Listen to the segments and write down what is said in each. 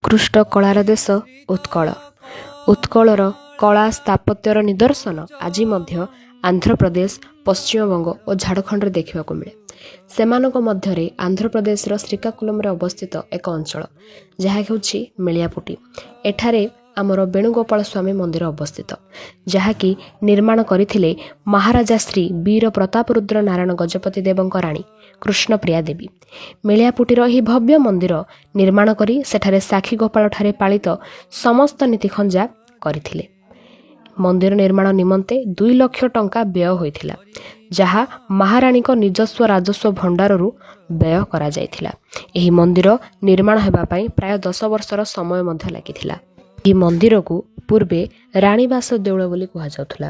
ଉତ୍କୃଷ୍ଟ କଳାର ଦେଶ ଉତ୍କଳ। ଉତ୍କଳର କଳା ସ୍ଥାପତ୍ୟର ନିଦର୍ଶନ ଆଜି ମଧ୍ୟ ଆନ୍ଧ୍ରପ୍ରଦେଶ, ପଶ୍ଚିମବଙ୍ଗ ଓ ଝାଡ଼ଖଣ୍ଡରେ ଦେଖିବାକୁ ମିଳେ। ସେମାନଙ୍କ ମଧ୍ୟରେ ଆନ୍ଧ୍ରପ୍ରଦେଶର ଶ୍ରୀକାକୁଲମରେ ଅବସ୍ଥିତ ଏକ ଅଞ୍ଚଳ ଯାହା ହେଉଛି ମେଳିଆପୁଟି। ଏଠାରେ ଆମର ବେଣୁଗୋପାଳ ସ୍ୱାମୀ ମନ୍ଦିର ଅବସ୍ଥିତ, ଯାହାକି ନିର୍ମାଣ କରିଥିଲେ ମହାରାଜା ଶ୍ରୀ ବୀର ପ୍ରତାପରୁଦ୍ର ନାରାୟଣ ଗଜପତି ଦେବଙ୍କ ରାଣୀ କୃଷ୍ଣପ୍ରିୟା ଦେବୀ। ମେଳିଆପୁଟିର ଏହି ଭବ୍ୟ ମନ୍ଦିର ନିର୍ମାଣ କରି ସେଠାରେ ସାକ୍ଷୀଗୋପାଳଠାରେ ପାଳିତ ସମସ୍ତ ନୀତି ଖଞ୍ଜା କରିଥିଲେ। ମନ୍ଦିର ନିର୍ମାଣ ନିମନ୍ତେ 2 ଲକ୍ଷ ଟଙ୍କା ବ୍ୟୟ ହୋଇଥିଲା, ଯାହା ମହାରାଣୀଙ୍କ ନିଜସ୍ୱ ରାଜସ୍ୱ ଭଣ୍ଡାରରୁ ବ୍ୟୟ କରାଯାଇଥିଲା। ଏହି ମନ୍ଦିର ନିର୍ମାଣ ହେବା ପାଇଁ ପ୍ରାୟ 10 ବର୍ଷର ସମୟ ମଧ୍ୟ ଲାଗିଥିଲା। ଏହି ମନ୍ଦିରକୁ ପୂର୍ବେ ରାଣୀବାସ ଦେଉଳ ବୋଲି କୁହାଯାଉଥିଲା।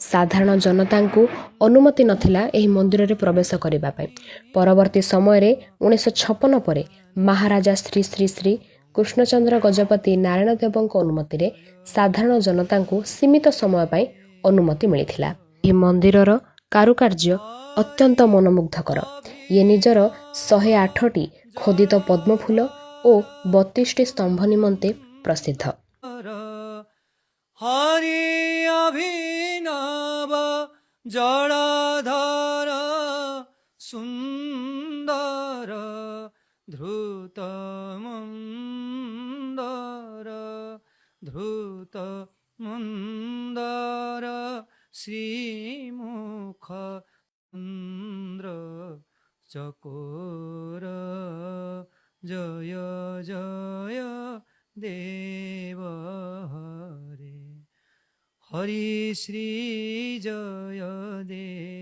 ସାଧାରଣ ଜନତାଙ୍କୁ ଅନୁମତି ନଥିଲା ଏହି ମନ୍ଦିରରେ ପ୍ରବେଶ କରିବା ପାଇଁ। ପରବର୍ତ୍ତୀ ସମୟରେ 1956 ପରେ ମହାରାଜା ଶ୍ରୀ ଶ୍ରୀ ଶ୍ରୀ କୃଷ୍ଣଚନ୍ଦ୍ର ଗଜପତି ନାରାୟଣ ଦେବଙ୍କ ଅନୁମତିରେ ସାଧାରଣ ଜନତାଙ୍କୁ ସୀମିତ ସମୟ ପାଇଁ ଅନୁମତି ମିଳିଥିଲା। ଏହି ମନ୍ଦିରର କାରୁକାର୍ଯ୍ୟ ଅତ୍ୟନ୍ତ ମନମୁଗ୍ଧକର। ଇଏ ନିଜର 108ଟି ଖୋଦିତ ପଦ୍ମଫୁଲ ଓ 32ଟି ସ୍ତମ୍ଭ ନିମନ୍ତେ ପ୍ରସିଦ୍ଧ। ହରି ଅଭିନବ ଜଳଧର ସୁନ୍ଦର ଧୃତ ମନ୍ଦର ଶ୍ରୀମୁଖ ଚନ୍ଦ୍ର ଚକୋର ଜୟ ଜୟ ଦେବ ହରେ। হরি শ্রী জয় দেব।